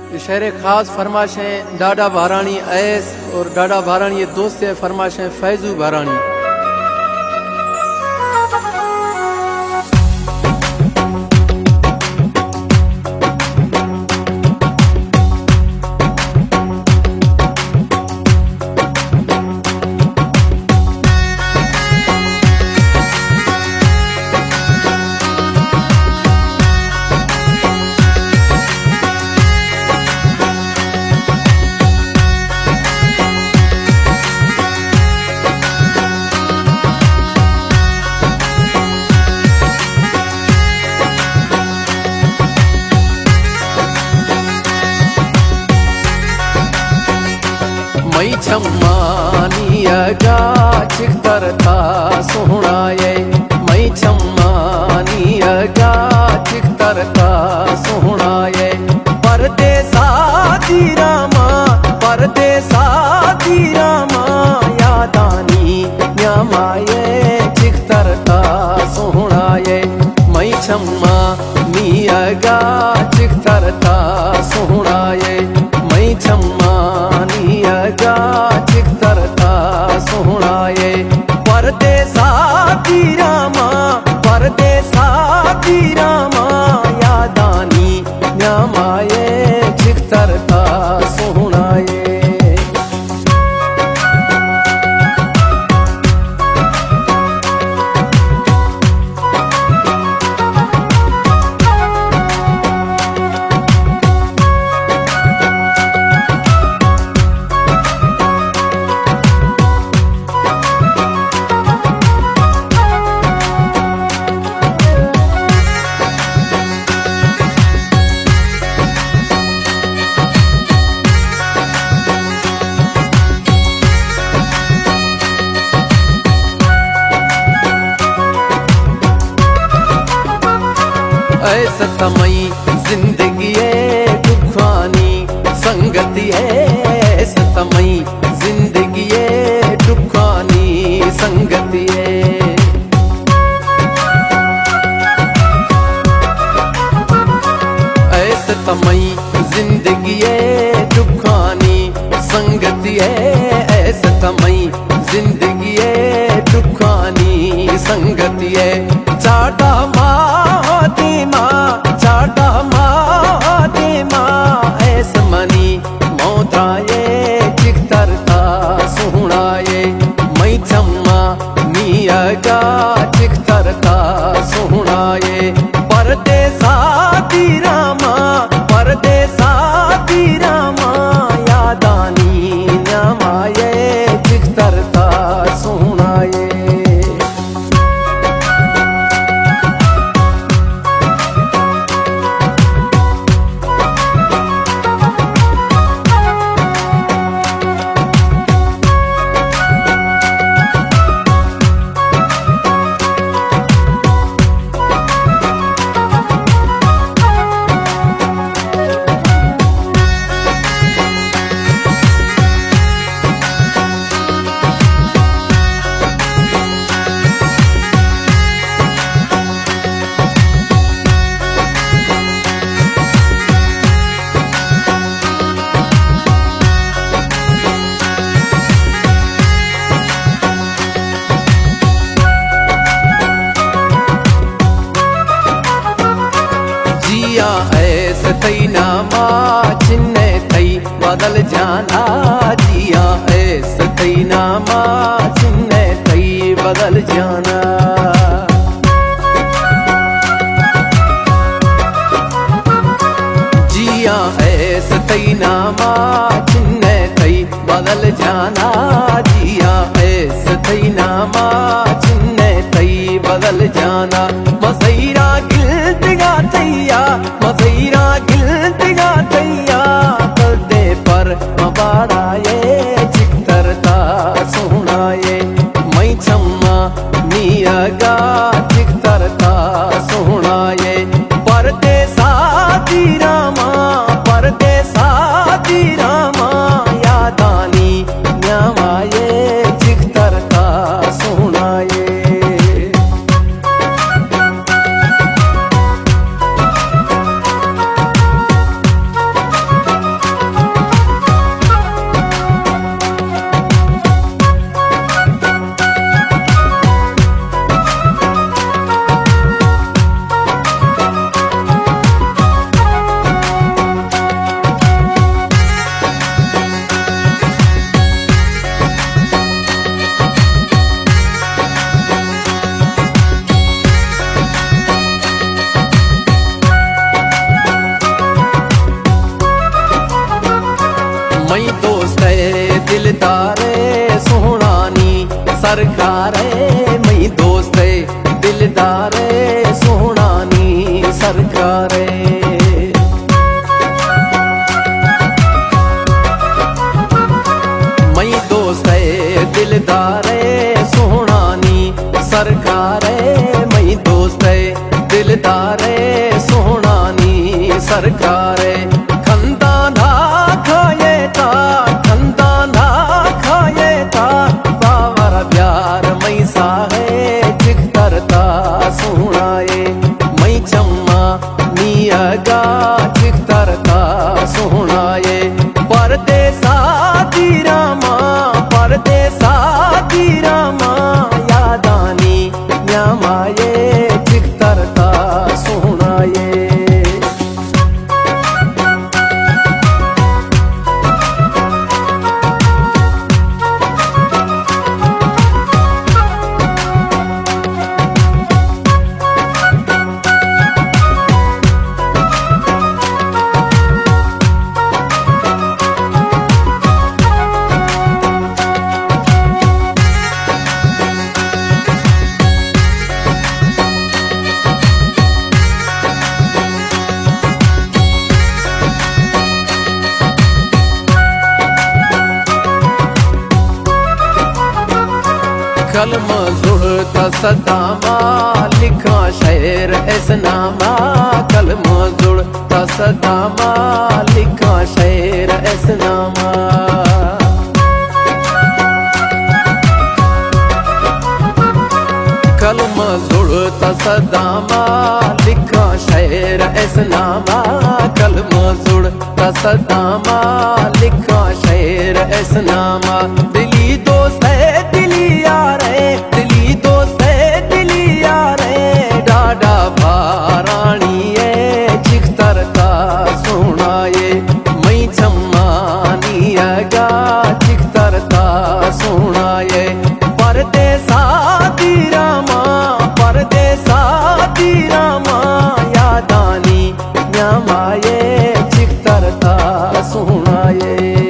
शहर खास फरमाशें डाडा भारानी ऐस और डाडा भारानी ये दोस्त है फरमाशें फैजू भारानी। मई छम्मानी अगा चिख्तर था सोहना ये, मई छम्मानी अगा चिख्तर था सोहना ये। परदेसा दी रामा यादानी न्यामाये चिख्तर था सोहना ये। मई छम्मानी अगा चिख्तर था सोहना ये, मई छम्मानी अगा चिख्तर था सोहना ये। परदेसा दी रामा यादानी न्यामाये चिख्तर था सोहना ये। ऐसा तमई जिंदगी दुखानी संगति है, ऐसा तमई जिंदगी दुखानी संगति है। ऐसा तमई जिंदगी दुखानी संगति है, ऐसा तमई जिंदगी दुखानी संगति है। चाटा माँ ऐस मनी मौदाये चिख्तर था सोहना ये। मई छम्मा नी अगा चिख्तर था सोहना ये। परदेसा दी रामा यादानी न्यामाये चिख्तर था सोहना ये। ऐसे थई नामा चिन्ने थई बदल जाना, जिया ऐसे थई नामा चिन्ने थई बदल जाना। जिया ऐसे थई नामा चिन्ने थई बदल जाना, जिया ऐसे थई नामा चिन्ने थई बदल जाना। मसैरा गिल्तिगा थैया पर्दे पर मबाड़ा ये चिख्तर था सोहना ये। मई छम्मा नी अगा चिख्तर था सोहना ये। परदेसा दी रामा यादानी न्यामाये चिख्तर था सोहना ये। मई दोस्त दिलदारे सोहणानी सरकारे मई दोस्त दिलदारे सोहणानी सरकारे मई दोस्त दिलदारे सोहणानी सरकारे मई दोस्त दिलदारे सोहणानी सरकारे खंदा ना खाए था खंदा ना खाए था बावर प्यार मई साहे चिक करता सोहणाए मई चम्मा नियगा चिक करता सोहणाए परदेसा रामा परदेसा रामा यादानी न्यामाये चिक करता सोहणाए कलम जुड़ता सदामा लिखा शेर ऐसनामा कलम जुड़ता सदामा लिखा शेर ऐसनामा कलम जुड़ता सदामा लिखा शेर ऐसनामा कलम जुड़ता सदामा लिखा शेर ऐसनामा दिली दोस्त है दिली यार दिली दोस्त है दिली यार डाडा भारानी चिक तरता सोहणाए मई चम्मानी अगा चिक तरता सोहणाए परदेसा रामा परदेसा रामा यादानी न्यामाये चिक तरता सोहणाए